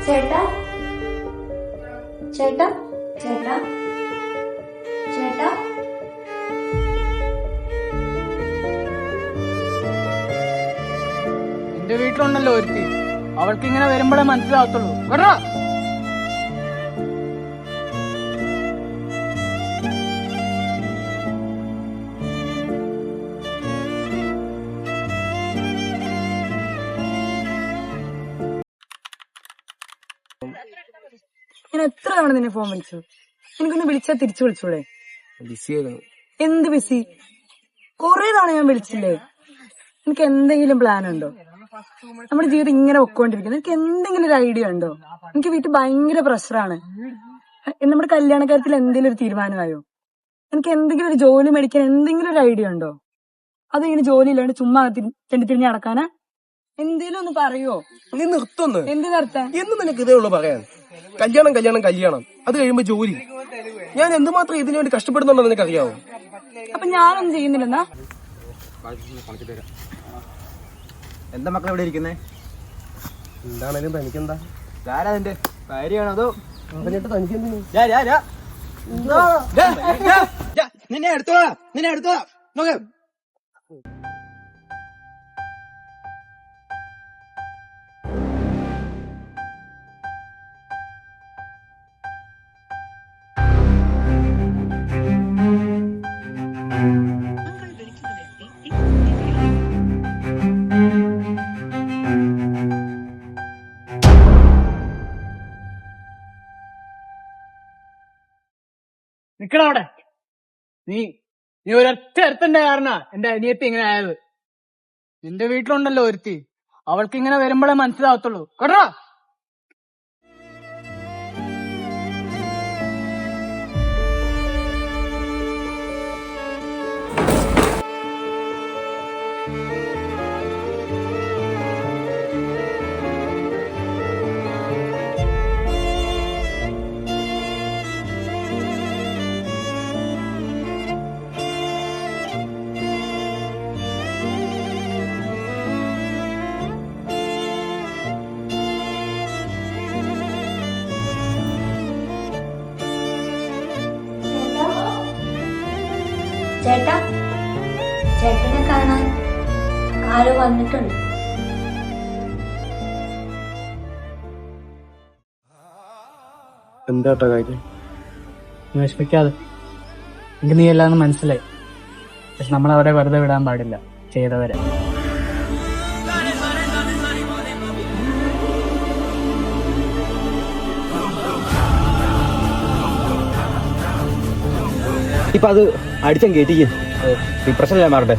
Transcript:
ചേട്ടാ ചേട്ടാ ചേട്ടാ ചേട്ടാ എന്റെ വീട്ടിലുണ്ടല്ലോ ഒരുത്തി, അവൾക്ക് ഇങ്ങനെ വരുമ്പോഴേ മനസ്സിലാവത്തുള്ളൂ കേട്ടോ. ഞാൻ എത്ര തവണ നിന്നെ ഫോൺ വിളിച്ചു, എനിക്കൊന്ന് വിളിച്ചാൽ തിരിച്ചു വിളിച്ചൂടെ? എന്ത് ബിസി? കൊറേ തവണ ഞാൻ വിളിച്ചില്ലേ? എനിക്ക് എന്തെങ്കിലും പ്ലാൻ ഉണ്ടോ? നമ്മുടെ ജീവിതം ഇങ്ങനെ പൊക്കോണ്ടിരിക്കുന്നത്, എനിക്ക് എന്തെങ്കിലും ഒരു ഐഡിയ ഉണ്ടോ? എനിക്ക് വീട്ടിൽ ഭയങ്കര പ്രഷറാണ്. നമ്മുടെ കല്യാണക്കാര്യത്തിൽ എന്തെങ്കിലും ഒരു തീരുമാനമായോ? എനിക്ക് എന്തെങ്കിലും ഒരു ജോലി മേടിക്കാൻ എന്തെങ്കിലും ഒരു ഐഡിയ ഉണ്ടോ? അത് ഇങ്ങനെ ജോലി ഇല്ലാണ്ട് ചുമ്മാ തിരിഞ്ഞ് നടക്കാനാ? എന്തേലും ഒന്ന് പറയോ? നീ നിർത്തുന്നു. എന്ത് നിർത്താൻ? എന്ന് നിനക്ക് ഇതേ ഉള്ളു പറയാൻ? കല്യാണം കല്യാണം കല്യാണം, അത് കഴിയുമ്പോ ജോലി. ഞാൻ എന്തുമാത്രം ഇതിനു വേണ്ടി കഷ്ടപ്പെടുന്നുണ്ടോ നിനക്ക് അറിയാവോ? അപ്പൊ ഞാനൊന്നും ചെയ്യുന്നില്ലെന്നാ? എന്താ മക്കൾ ഇവിടെ ഇരിക്കുന്നേ? എന്താണേലും തനിക്കെന്താ? ആരാ നിന്റെ ഭാര്യയാണോ അതോ പറഞ്ഞിട്ട് തനിക്കെന്തിനു? നിന്നെ എടുത്തോളാ, നിന്നെ എടുത്തോളാ. നോക്ക്, നിക്കണവിടെ. നീ ഒരൊറ്റ ഒരുത്തന്റെ കാരണാ എന്റെ അനിയത്തി ഇങ്ങനെ ആയത്. നിന്റെ വീട്ടിലുണ്ടല്ലോ ഒരുത്തി, അവൾക്ക് ഇങ്ങനെ വരുമ്പോഴേ മനസ്സിലാവത്തുള്ളൂ കേട്ടോ. ചേട്ടാ ചേട്ടനെ കാണാൻ ആരോ വന്നിട്ടുണ്ട്. എന്താട്ടാ കാര്യം? വിഷമിക്കാതെ, എനിക്ക് നീ എല്ലാന്ന് മനസ്സിലായി. പക്ഷെ നമ്മളവരെ വെറുതെ വിടാൻ പാടില്ല, ചെയ്തവരെ. ഇപ്പൊ അത് അടിച്ചാൻ കേട്ടിക്കും. ഈ പ്രശ്നമില്ല മാറട്ടെ.